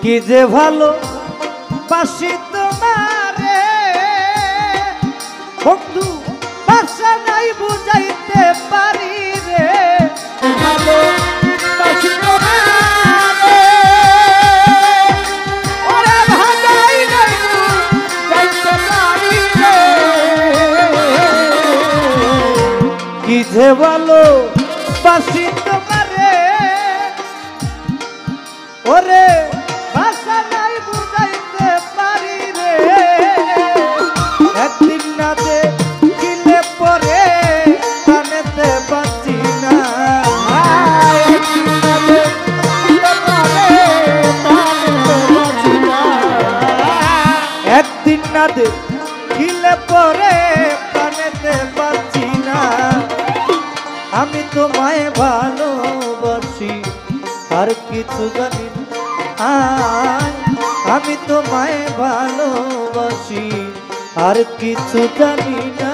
কি যে ভালো বাসি তোমারে বন্ধু, ভাষা নাই বুঝাইতে পারি রে। ভালো বাসি তোমারে, ওরে ভাষাই নাই বুঝাইতে পারি রে। কি যে ভালো বাসি তোমারে, ওরে ভাষা নাই বুঝাইতে পারি রে। একদিন না দেখিলে পরে কানেতে বাঁচি না, একদিন না দেখিলে পরে কানেতে বাঁচি না, একদিন না দেখিলে পরে কানেতে বাঁচি না। আমি তোমায় ভালোবাসি আর কিছু জানি না, আমি তোমায় ভালোবাসি আর কিছু জানি না।